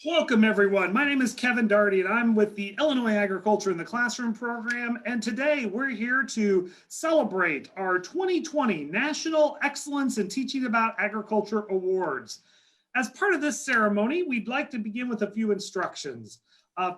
Welcome everyone. My name is Kevin Darty and I'm with the Illinois Agriculture in the Classroom program. And today we're here to celebrate our 2020 National Excellence in Teaching About Agriculture Awards. As part of this ceremony, we'd like to begin with a few instructions.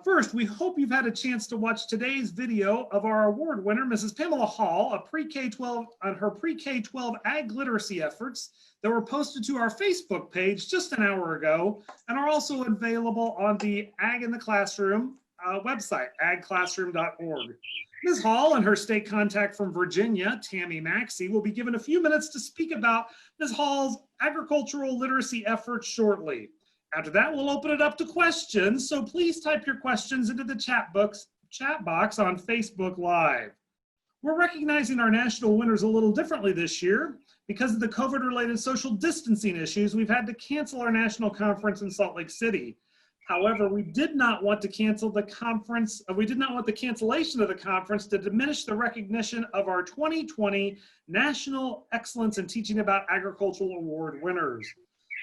First, we hope you've had a chance to watch today's video of our award winner, Mrs. Pamela Hall, a pre-K-12 on her pre-K-12 ag literacy efforts that were posted to our Facebook page just an hour ago and are also available on the Ag in the Classroom website, agclassroom.org. Ms. Hall and her state contact from Virginia, Tammy Maxey, will be given a few minutes to speak about Ms. Hall's agricultural literacy efforts shortly. After that, we'll open it up to questions, so please type your questions into the chat box on Facebook Live. We're recognizing our national winners a little differently this year. Because of the COVID-related social distancing issues, we've had to cancel our national conference in Salt Lake City. However, we did not want to cancel the conference. We did not want the cancellation of the conference to diminish the recognition of our 2020 National Excellence in Teaching About Agricultural Award winners.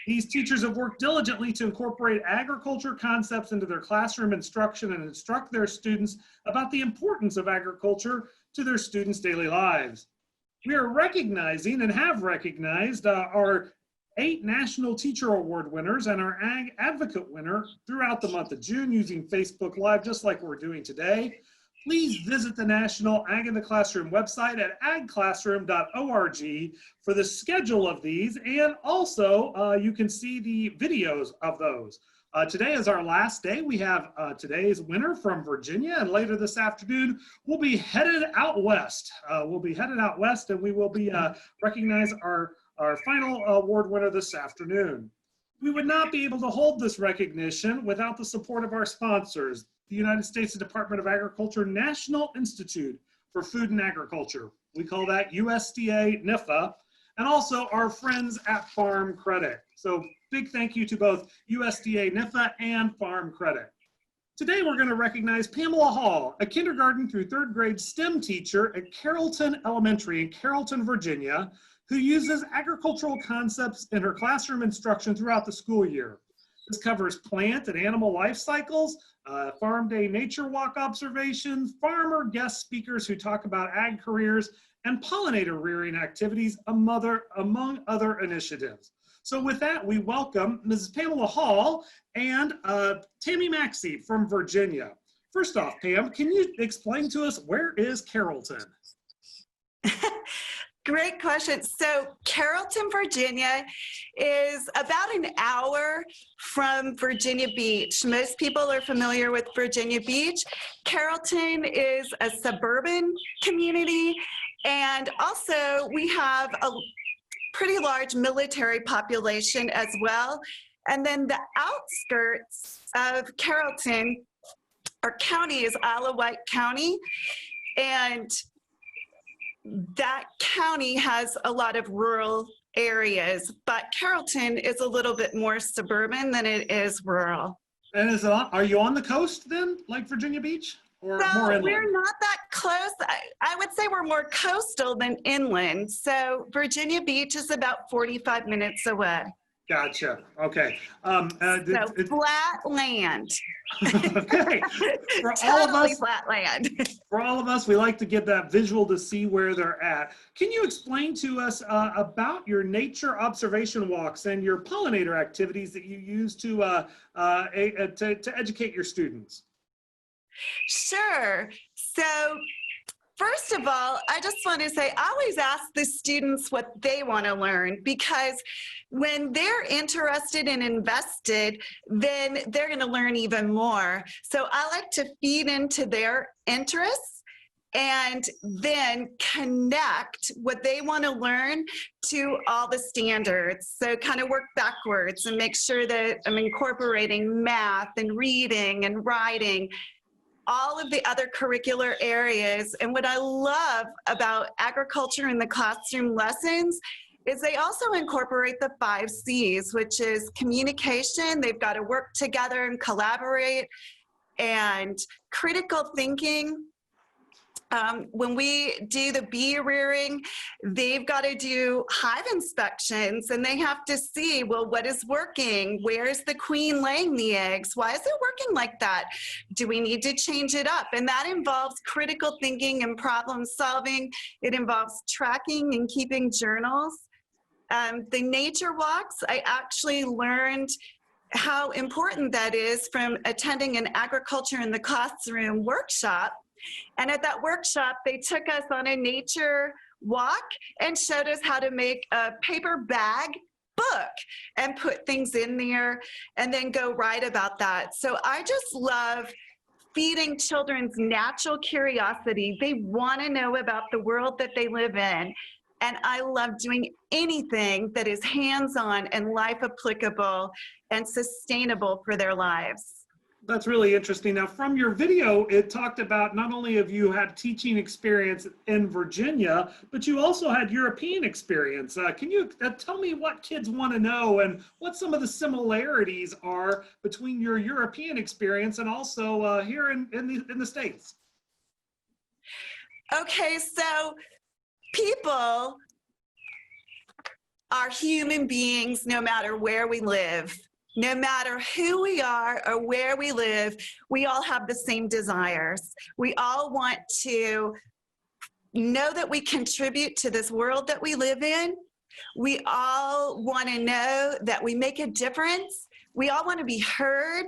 These teachers have worked diligently to incorporate agriculture concepts into their classroom instruction and instruct their students about the importance of agriculture to their students' daily lives. We are recognizing and have recognized our 8 National Teacher Award winners and our Ag Advocate winner throughout the month of June using Facebook Live, just like we're doing today. Please visit the National Ag in the Classroom website at agclassroom.org for the schedule of these, and also you can see the videos of those. Today is our last day. We have today's winner from Virginia, and later this afternoon, we'll be headed out west. And we will be recognize our final award winner this afternoon. We would not be able to hold this recognition without the support of our sponsors, the United States Department of Agriculture National Institute for Food and Agriculture. We call that USDA NIFA, and also our friends at Farm Credit. So big thank you to both USDA NIFA and Farm Credit. Today we're going to recognize Pamela Hall, a kindergarten through 3rd grade STEM teacher at Carrollton Elementary in Carrollton, Virginia, who uses agricultural concepts in her classroom instruction throughout the school year. This covers plant and animal life cycles, farm day nature walk observations, farmer guest speakers who talk about ag careers, and pollinator rearing activities, among other initiatives. So with that, we welcome Mrs. Pamela Hall and Tammy Maxey from Virginia. First off, Pam, can you explain to us, where is Carrollton? Great question. So Carrollton, Virginia is about an hour from Virginia Beach. Most people are familiar with Virginia Beach. Carrollton is a suburban community, and also we have a pretty large military population as well. And then the outskirts of Carrollton, our county is Isle of Wight County, and that county has a lot of rural areas, but Carrollton is a little bit more suburban than it is rural. And are you on the coast then, like Virginia Beach? Or so more inland? We're not that close. I would say we're more coastal than inland. So Virginia Beach is about 45 minutes away. Gotcha. Okay. So flat land. Okay. Totally flat land. For all of us, we like to get that visual to see where they're at. Can you explain to us about your nature observation walks and your pollinator activities that you use to educate your students? Sure. So first of all, I just want to say, I always ask the students what they want to learn, because when they're interested and invested, then they're going to learn even more. So I like to feed into their interests and then connect what they want to learn to all the standards. So kind of work backwards and make sure that I'm incorporating math and reading and writing, all of the other curricular areas. And what I love about agriculture in the classroom lessons is they also incorporate the 5 C's, which is communication. They've got to work together and collaborate, and critical thinking, When we do the bee rearing, they've got to do hive inspections and they have to see, well, what is working? Where is the queen laying the eggs? Why is it working like that? Do we need to change it up? And that involves critical thinking and problem solving. It involves tracking and keeping journals. The nature walks, I actually learned how important that is from attending an agriculture in the classroom workshop. And at that workshop, they took us on a nature walk and showed us how to make a paper bag book and put things in there and then go write about that. So I just love feeding children's natural curiosity. They want to know about the world that they live in. And I love doing anything that is hands-on and life applicable and sustainable for their lives. That's really interesting. Now, from your video, it talked about not only have you had teaching experience in Virginia, but you also had European experience. Can you tell me what kids want to know and what some of the similarities are between your European experience and also here in the States? Okay, so people are human beings no matter where we live. No matter who we are or where we live, we all have the same desires. We all want to know that we contribute to this world that we live in. We all want to know that we make a difference. We all want to be heard,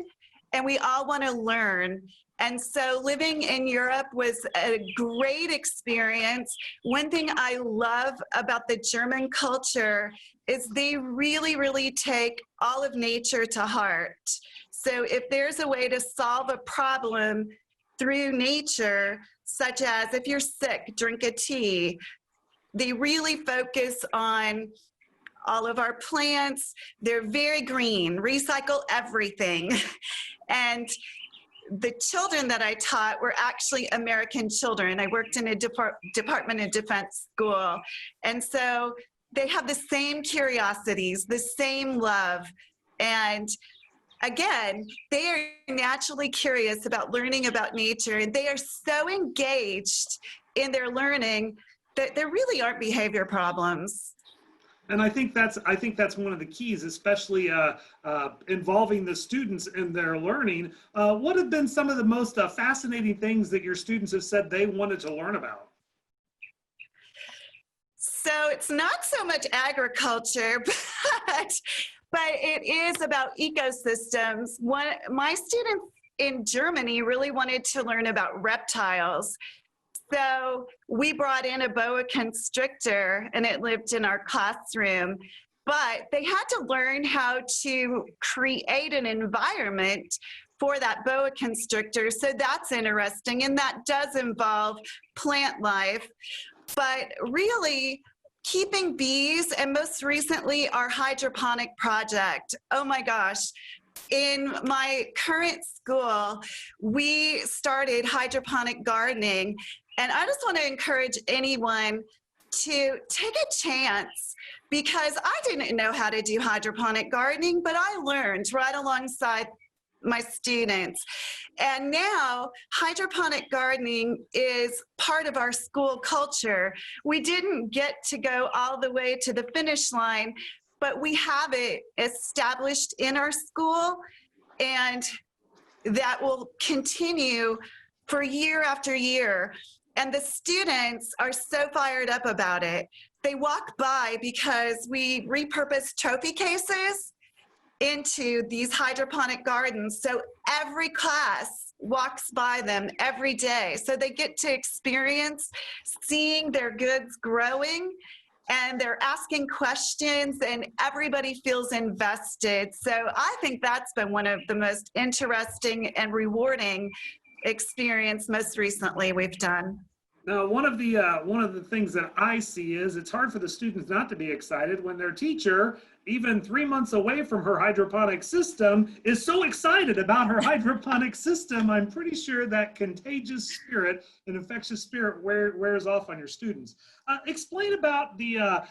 and we all want to learn. And so living in Europe was a great experience. One thing I love about the German culture is they really, really take all of nature to heart. So if there's a way to solve a problem through nature, such as if you're sick, drink a tea, they really focus on all of our plants. They're very green, recycle everything. And the children that I taught were actually American children. I worked in a Department of Defense school. And so they have the same curiosities, the same love. And again, they are naturally curious about learning about nature, and they are so engaged in their learning that there really aren't behavior problems. And I think that's one of the keys, especially involving the students in their learning. What have been some of the most fascinating things that your students have said they wanted to learn about? So it's not so much agriculture, but it is about ecosystems. My students in Germany really wanted to learn about reptiles. So we brought in a boa constrictor and it lived in our classroom, but they had to learn how to create an environment for that boa constrictor. So that's interesting, and that does involve plant life. But really, keeping bees, and most recently our hydroponic project. Oh my gosh. In my current school, we started hydroponic gardening, and I just want to encourage anyone to take a chance, because I didn't know how to do hydroponic gardening, but I learned right alongside my students. And now hydroponic gardening is part of our school culture. We didn't get to go all the way to the finish line, but we have it established in our school, and that will continue for year after year. And the students are so fired up about it. They walk by because we repurpose trophy cases into these hydroponic gardens. So every class walks by them every day. So they get to experience seeing their goods growing, and they're asking questions, and everybody feels invested. So I think that's been one of the most interesting and rewarding experience most recently we've done. Now, one of the things that I see is it's hard for the students not to be excited when their teacher, even 3 months away from her hydroponic system, is so excited about her hydroponic system. I'm pretty sure that contagious spirit, an infectious spirit, wears off on your students. Explain about a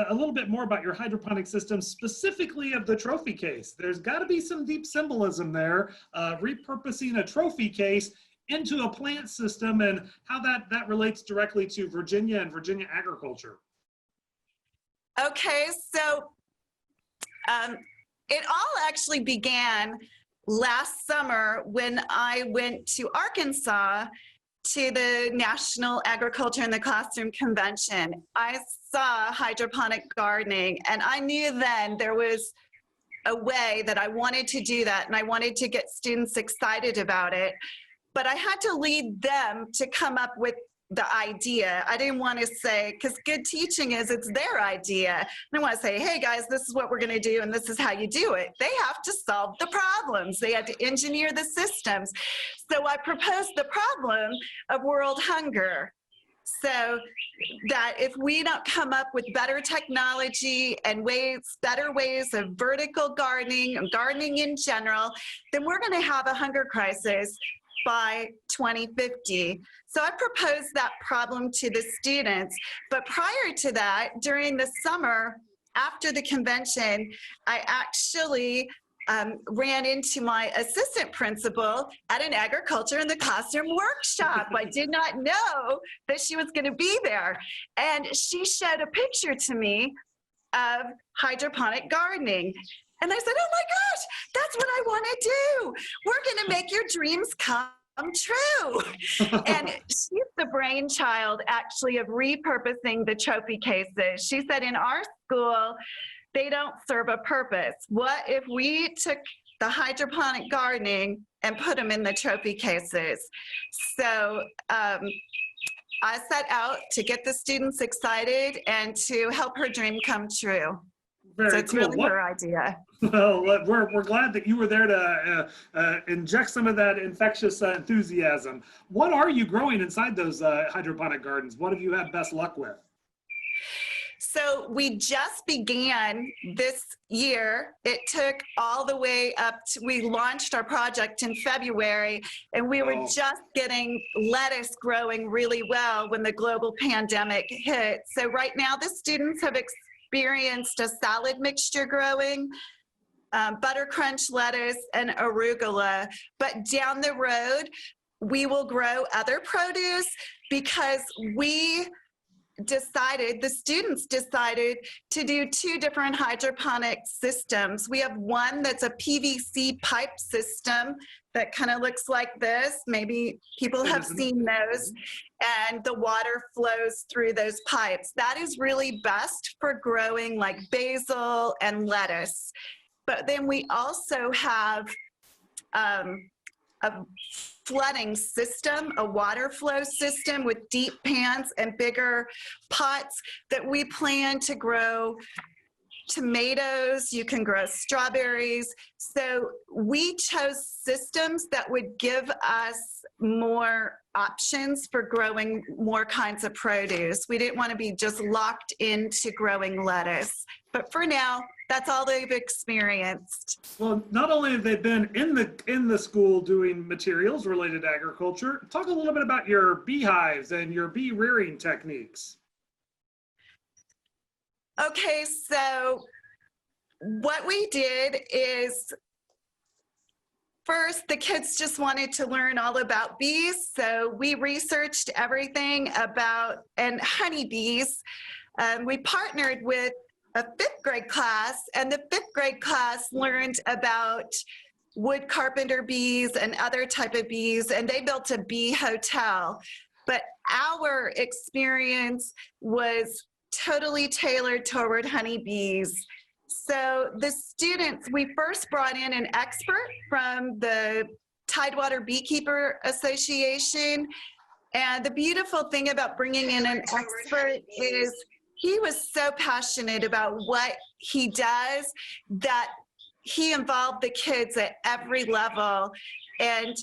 little bit more about your hydroponic system, specifically of the trophy case. There's got to be some deep symbolism there, repurposing a trophy case into a plant system and how that relates directly to Virginia and Virginia agriculture. Okay, so it all actually began last summer when I went to Arkansas to the National Agriculture in the Classroom Convention. I saw hydroponic gardening, and I knew then there was a way that I wanted to do that, and I wanted to get students excited about it. But I had to lead them to come up with the idea. I didn't want to say, because good teaching is it's their idea. I didn't want to say, hey guys, this is what we're going to do and this is how you do it. They have to solve the problems. They had to engineer the systems. So I proposed the problem of world hunger. So that if we don't come up with better technology and better ways of vertical gardening and gardening in general, then we're going to have a hunger crisis by 2050. So I proposed that problem to the students. But prior to that, during the summer, after the convention, I actually ran into my assistant principal at an agriculture in the classroom workshop. I did not know that she was going to be there. And she showed a picture to me of hydroponic gardening. And I said, oh my gosh, that's what I want to do. We're going to make your dreams come true. And she's the brainchild actually of repurposing the trophy cases. She said in our school, they don't serve a purpose. What if we took the hydroponic gardening and put them in the trophy cases? So I set out to get the students excited and to help her dream come true. Very so it's cool. really her idea. Well, we're glad that you were there to inject some of that infectious enthusiasm. What are you growing inside those hydroponic gardens? What have you had best luck with? So we just began this year. It took all the way up to, we launched our project in February, and we were just getting lettuce growing really well when the global pandemic hit. So right now the students have experienced a salad mixture growing, butter crunch lettuce, and arugula. But down the road, we will grow other produce because the students decided to do two different hydroponic systems. We have one that's a PVC pipe system that kind of looks like this. Maybe people have seen those, and the water flows through those pipes. That is really best for growing like basil and lettuce. But then we also have a flooding system, a water flow system with deep pans and bigger pots that we plan to grow tomatoes. You can grow strawberries. So we chose systems that would give us more options for growing more kinds of produce. We didn't want to be just locked into growing lettuce. But for now, that's all they've experienced. Well, not only have they been in the school doing materials related to agriculture, talk a little bit about your beehives and your bee rearing techniques. Okay, so what we did is first, the kids just wanted to learn all about bees. So we researched everything about, and honeybees. We partnered with a fifth grade class, and the fifth grade class learned about wood carpenter bees and other type of bees, and they built a bee hotel. But our experience was totally tailored toward honeybees. So the students, we first brought in an expert from the Tidewater Beekeeper Association. And the beautiful thing about bringing in an expert is he was so passionate about what he does that he involved the kids at every level. And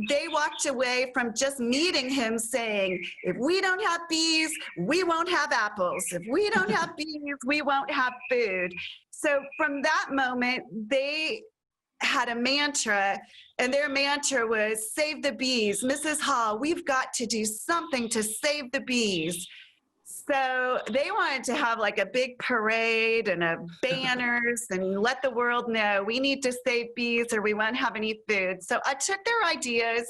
they walked away from just meeting him saying, if we don't have bees, we won't have apples. If we don't have bees, we won't have food. So from that moment, they had a mantra, and their mantra was, save the bees. Mrs. Hall, we've got to do something to save the bees. So they wanted to have like a big parade and banners and let the world know we need to save bees or we won't have any food. So I took their ideas,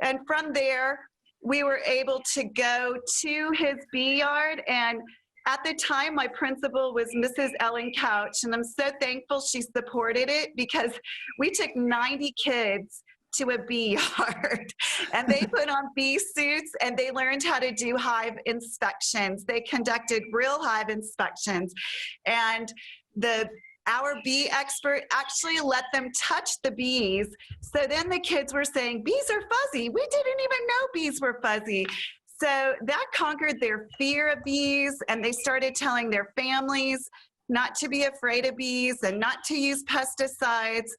and from there, we were able to go to his bee yard. And at the time, my principal was Mrs. Ellen Couch, and I'm so thankful she supported it because we took 90 kids to a bee yard, and they put on bee suits and they learned how to do hive inspections. They conducted real hive inspections, and our bee expert actually let them touch the bees. So then the kids were saying, bees are fuzzy. We didn't even know bees were fuzzy. So that conquered their fear of bees, and they started telling their families not to be afraid of bees and not to use pesticides.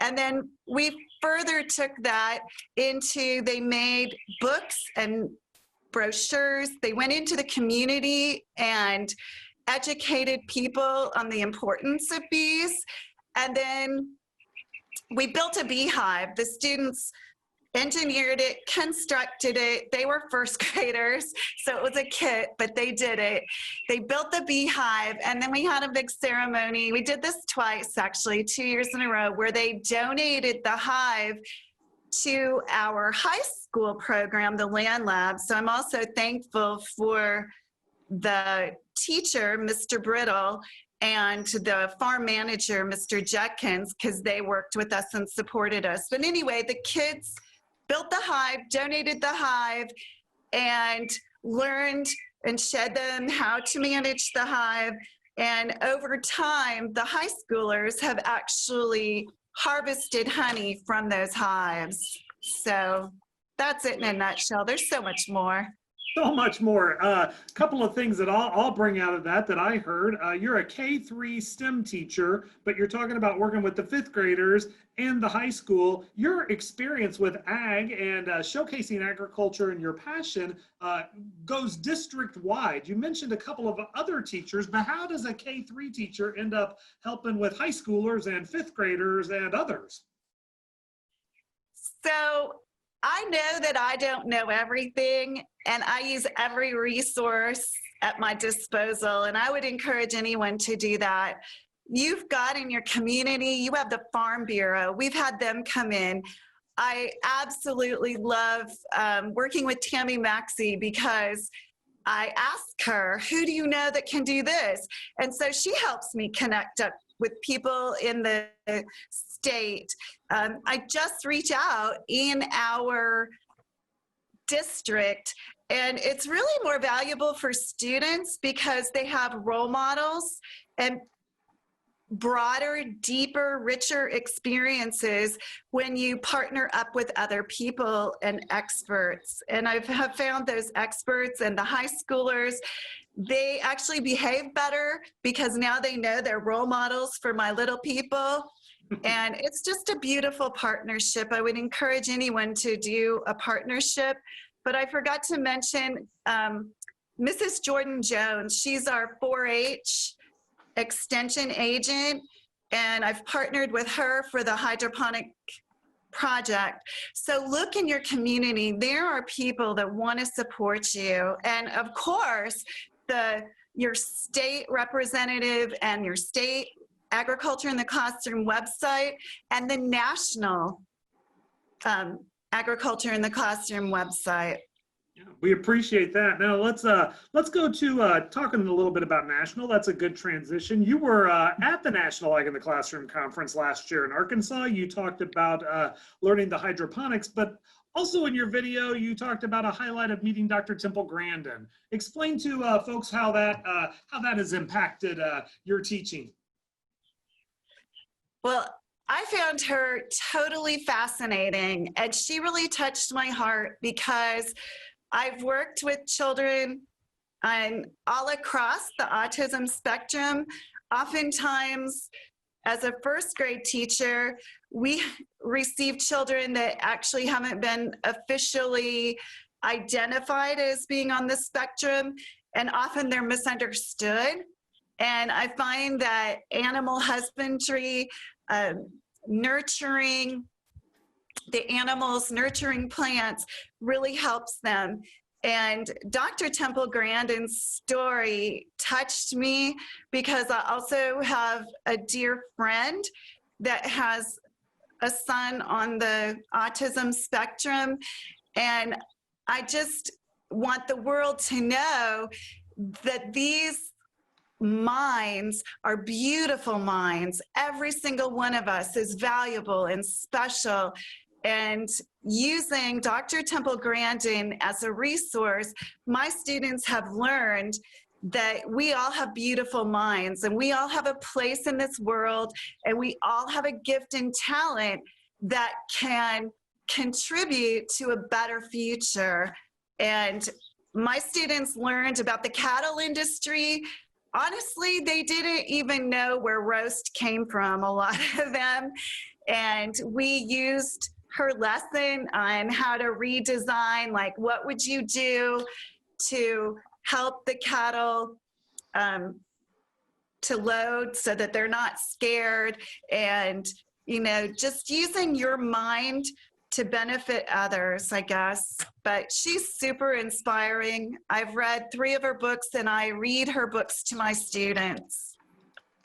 And then we further took that into, they made books and brochures. They went into the community and educated people on the importance of bees. And then we built a beehive. The students engineered it, constructed it. They were first graders, so it was a kit, but they did it. They built the beehive, and then we had a big ceremony. We did this twice, actually, 2 years in a row, where they donated the hive to our high school program, the Land Lab. So I'm also thankful for the teacher, Mr. Brittle, and the farm manager, Mr. Judkins, because they worked with us and supported us. But anyway, the kids built the hive, donated the hive, and learned and showed them how to manage the hive. And over time, the high schoolers have actually harvested honey from those hives. So that's it in a nutshell. There's so much more. So much more. Couple of things that I'll bring out of that I heard. You're a K-3 STEM teacher, but you're talking about working with the fifth graders and the high school. Your experience with ag and showcasing agriculture and your passion goes district-wide. You mentioned a couple of other teachers, but how does a K-3 teacher end up helping with high schoolers and fifth graders and others? So I know that I don't know everything, and I use every resource at my disposal, and I would encourage anyone to do that. You've got in your community, you have the Farm Bureau. We've had them come in. I absolutely love working with Tammy Maxey because I ask her, who do you know that can do this? And so she helps me connect up with people in the state. I just reach out in our district, and it's really more valuable for students because they have role models and broader, deeper, richer experiences when you partner up with other people and experts. And I have found those experts and the high schoolers, they actually behave better because now they know they're role models for my little people. And it's just a beautiful partnership. I would encourage anyone to do a partnership. But I forgot to mention Mrs. Jordan Jones. She's our 4-H extension agent, and I've partnered with her for the hydroponic project. So look in your community. There are people that want to support you. And of course, your state representative and your state Agriculture in the Classroom website and the national Agriculture in the Classroom website. Yeah, we appreciate that. Now let's go to talking a little bit about national. That's a good transition. You were at the National Ag in the Classroom conference last year in Arkansas. You talked about learning the hydroponics, but also in your video, you talked about a highlight of meeting Dr. Temple Grandin. Explain to folks how that has impacted your teaching. Well, I found her totally fascinating, and she really touched my heart because I've worked with children all across the autism spectrum. Oftentimes, as a first grade teacher, we receive children that actually haven't been officially identified as being on the spectrum, and often they're misunderstood. And I find that animal husbandry, nurturing the animals, nurturing plants really helps them. And Dr. Temple Grandin's story touched me because I also have a dear friend that has a son on the autism spectrum. And I just want the world to know that these minds are beautiful minds. Every single one of us is valuable and special. And using Dr. Temple Grandin as a resource, my students have learned that we all have beautiful minds and we all have a place in this world and we all have a gift and talent that can contribute to a better future. And my students learned about the cattle industry. Honestly, they didn't even know where roast came from, a lot of them. And we used her lesson on how to redesign, like what would you do to help the cattle to load so that they're not scared, and just using your mind to benefit others, I guess. But she's super inspiring. I've read 3 of her books and I read her books to my students.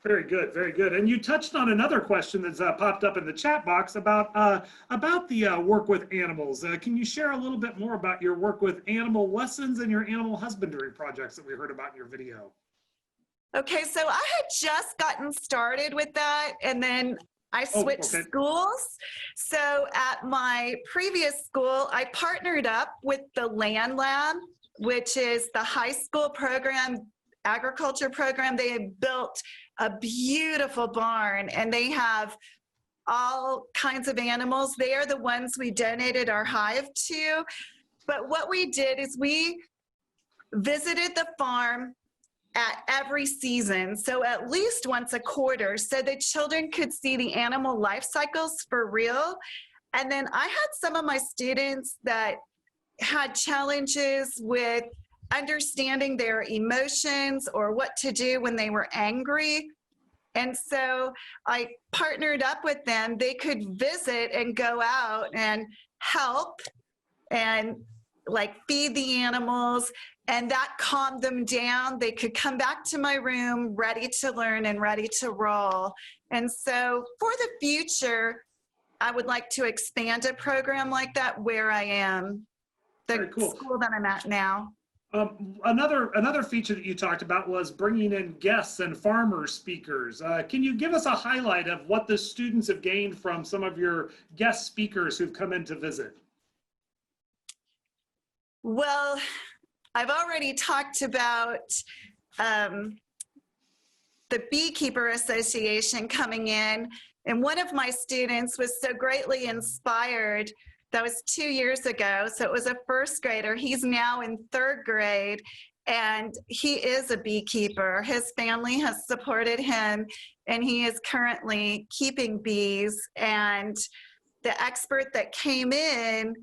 Very good, very good. And you touched on another question that's popped up in the chat box about the work with animals. Can you share a little bit more about your work with animal lessons and your animal husbandry projects that we heard about in your video? Okay, so I had just gotten started with that, and then I switched schools. So at my previous school, I partnered up with the Land Lab, which is the high school program, agriculture program. They had built a beautiful barn and they have all kinds of animals. They are the ones we donated our hive to. But what we did is we visited the farm at every season, so at least once a quarter, so the children could see the animal life cycles for real. And then I had some of my students that had challenges with understanding their emotions or what to do when they were angry. And so I partnered up with them. They could visit and go out and help and like feed the animals, and that calmed them down. They could come back to my room ready to learn and ready to roll. And so for the future, I would like to expand a program like that where I am, the school that I'm at now. Another feature that you talked about was bringing in guests and farmer speakers. Can you give us a highlight of what the students have gained from some of your guest speakers who've come in to visit? Well, I've already talked about the Beekeeper Association coming in, and one of my students was so greatly inspired. That was 2 years ago, so it was a first grader. He's now in 3rd grade, and he is a beekeeper. His family has supported him, and he is currently keeping bees. And the expert that came in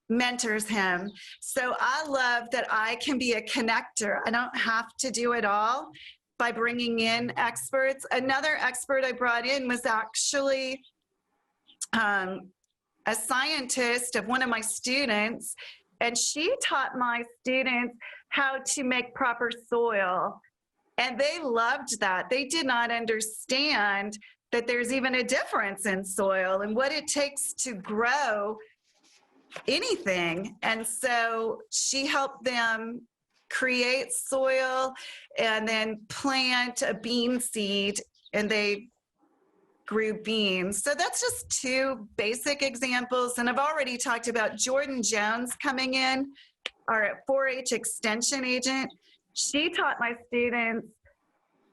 mentors him. So I love that I can be a connector. I don't have to do it all by bringing in experts. Another expert I brought in was actually a scientist of one of my students, and she taught my students how to make proper soil. And they loved that. They did not understand that there's even a difference in soil and what it takes to grow anything. And so she helped them create soil and then plant a bean seed, and they grew beans. So that's just 2 basic examples. And I've already talked about Jordan Jones coming in, our 4-H extension agent. She taught my students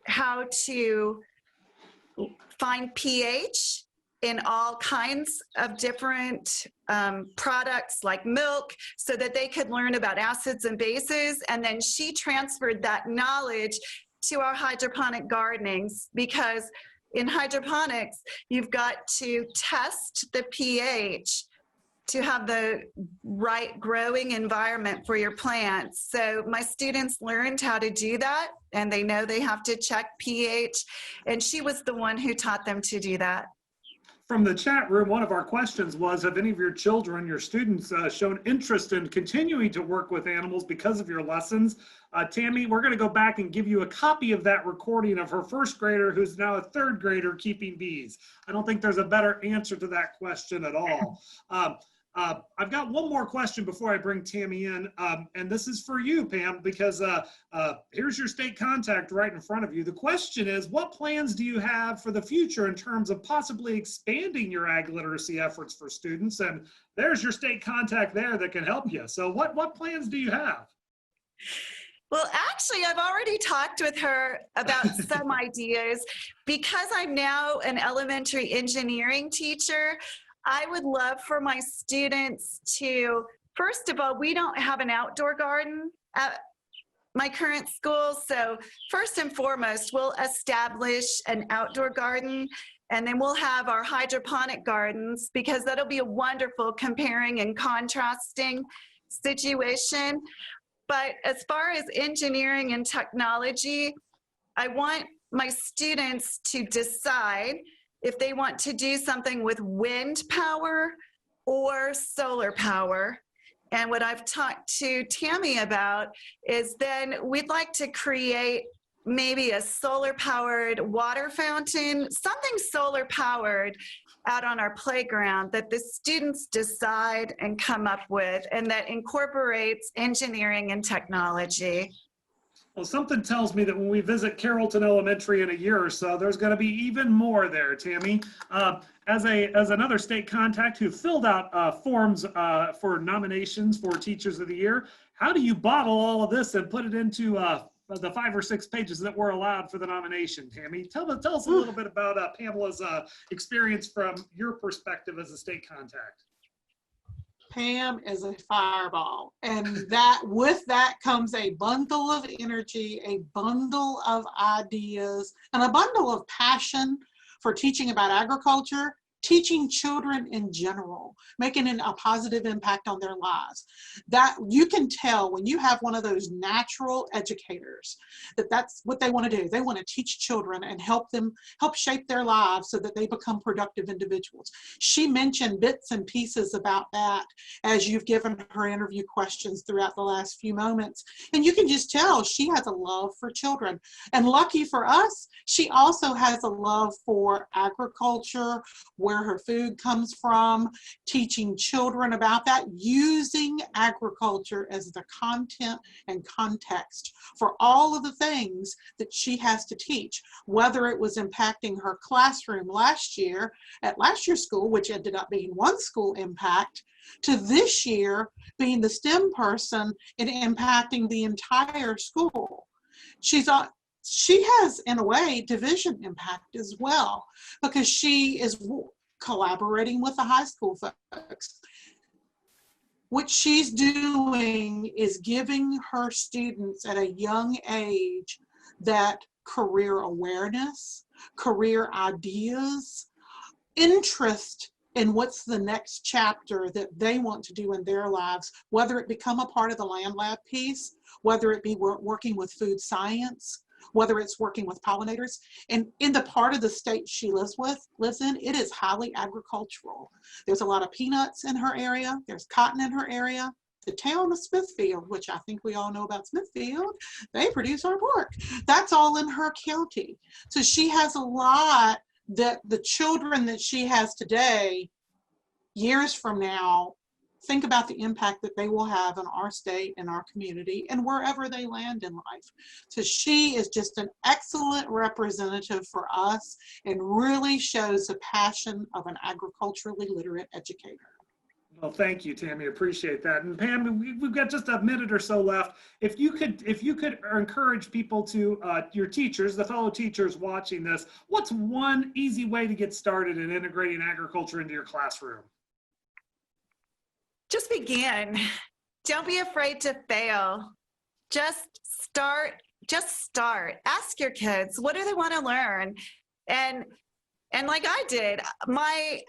how to find pH in all kinds of different products like milk, so that they could learn about acids and bases. And then she transferred that knowledge to our hydroponic gardenings, because in hydroponics, you've got to test the pH to have the right growing environment for your plants. So my students learned how to do that, and they know they have to check pH, and she was the one who taught them to do that. from the chat room, one of our questions was, have any of your children, your students, shown interest in continuing to work with animals because of your lessons? Tammy, we're going to go back and give you a copy of that recording of her first grader who's now a third grader keeping bees. I don't think there's a better answer to that question at all. I've got one more question before I bring Tammy in, and this is for you, Pam, because here's your state contact right in front of you. The question is, what plans do you have for the future in terms of possibly expanding your ag literacy efforts for students? And there's your state contact there that can help you. So what plans do you have? Well, actually, I've already talked with her about some ideas. Because I'm now an elementary engineering teacher, I would love for my students to, first of all, we don't have an outdoor garden at my current school. So first and foremost, we'll establish an outdoor garden, and then we'll have our hydroponic gardens, because that'll be a wonderful comparing and contrasting situation. But as far as engineering and technology, I want my students to decide if they want to do something with wind power or solar power. And what I've talked to Tammy about is then we'd like to create maybe a solar powered water fountain, something solar powered out on our playground that the students decide and come up with, and that incorporates engineering and technology. Well, something tells me that when we visit Carrollton Elementary in a year or so, there's going to be even more there, Tammy. As another state contact who filled out forms for nominations for Teachers of the Year, how do you bottle all of this and put it into the 5 or 6 pages that were allowed for the nomination, Tammy? Tell us a little bit about Pamela's experience from your perspective as a state contact. Pam is a fireball, and that with that comes a bundle of energy, a bundle of ideas, and a bundle of passion for teaching about agriculture, teaching children in general, making a positive impact on their lives. That you can tell when you have one of those natural educators that that's what they want to do. They want to teach children and help shape their lives so that they become productive individuals. She mentioned bits and pieces about that as you've given her interview questions throughout the last few moments. And you can just tell she has a love for children. And lucky for us, she also has a love for agriculture, where her food comes from, teaching children about that, using agriculture as the content and context for all of the things that she has to teach, whether it was impacting her classroom last year at last year's school, which ended up being one school impact, to this year being the STEM person and impacting the entire school. She has, in a way, division impact as well, because she is collaborating with the high school folks. What she's doing is giving her students at a young age that career awareness, career ideas, interest in what's the next chapter that they want to do in their lives, whether it become a part of the land lab piece, whether it be working with food science, whether it's working with pollinators. And in the part of the state she lives in, it is highly agricultural. There's a lot of peanuts in her area. There's cotton in her area. The town of Smithfield, which I think we all know about Smithfield, they produce our pork. That's all in her county. So she has a lot that the children that she has today, years from now, think about the impact that they will have in our state and our community and wherever they land in life. So she is just an excellent representative for us and really shows the passion of an agriculturally literate educator. Well, thank you, Tammy. Appreciate that. And Pam, we've got just a minute or so left. If you could encourage people to, your teachers, the fellow teachers watching this, what's one easy way to get started in integrating agriculture into your classroom? Just begin. Don't be afraid to fail. Just start. Ask your kids, what do they want to learn? And like I did, my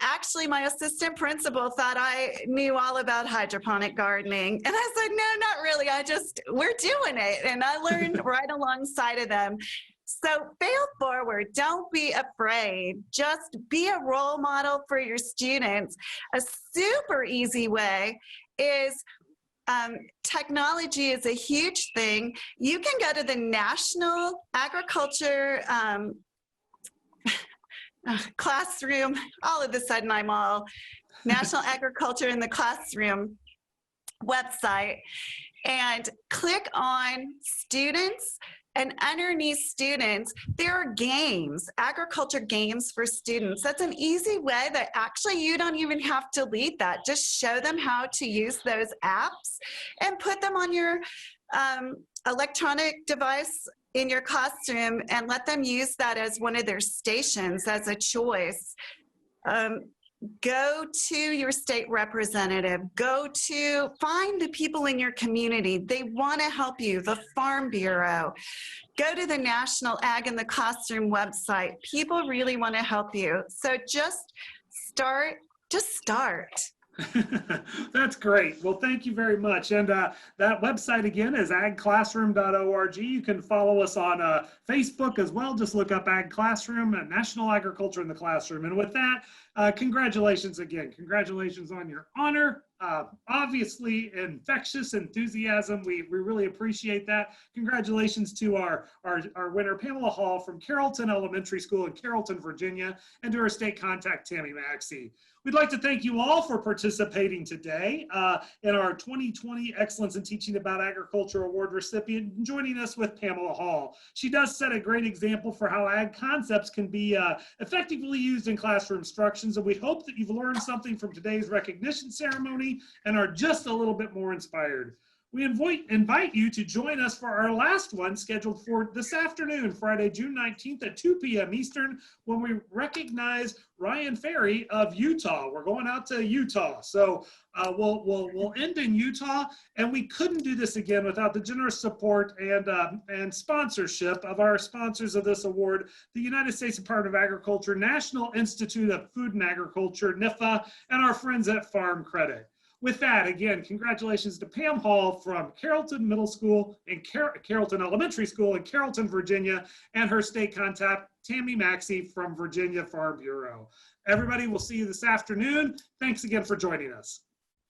assistant principal thought I knew all about hydroponic gardening. And I said, no, not really. We're doing it. And I learned right alongside of them. So fail forward, don't be afraid. Just be a role model for your students. A super easy way is technology is a huge thing. You can go to the National Agriculture Classroom. All of a sudden, I'm all National Agriculture in the Classroom website, and click on students. And underneath students, there are games, agriculture games for students. That's an easy way that actually you don't even have to lead that. Just show them how to use those apps and put them on your electronic device in your classroom and let them use that as one of their stations as a choice. Go to your state representative, find the people in your community. They want to help you, the Farm Bureau. Go to the National Ag in the Classroom website. People really want to help you. So just start. That's great. Well, thank you very much. And that website again is agclassroom.org. You can follow us on Facebook as well. Just look up Ag Classroom and National Agriculture in the Classroom. And with that, congratulations again. Congratulations on your honor. Obviously, infectious enthusiasm. We really appreciate that. Congratulations to our winner, Pamela Hall from Carrollton Elementary School in Carrollton, Virginia, and to our state contact, Tammy Maxey. We'd like to thank you all for participating today in our 2020 Excellence in Teaching About Agriculture Award recipient, and joining us with Pamela Hall. She does set a great example for how ag concepts can be effectively used in classroom instructions, and we hope that you've learned something from today's recognition ceremony and are just a little bit more inspired. We invite you to join us for our last one scheduled for this afternoon, Friday, June 19th at 2 p.m. Eastern, when we recognize Ryan Ferry of Utah. We're going out to Utah. So we'll end in Utah, and we couldn't do this again without the generous support and sponsorship of our sponsors of this award, the United States Department of Agriculture, National Institute of Food and Agriculture, NIFA, and our friends at Farm Credit. With that, again, congratulations to Pam Hall from Carrollton Middle School and Carrollton Elementary School in Carrollton, Virginia, and her state contact, Tammy Maxey from Virginia Farm Bureau. Everybody, we'll see you this afternoon. Thanks again for joining us.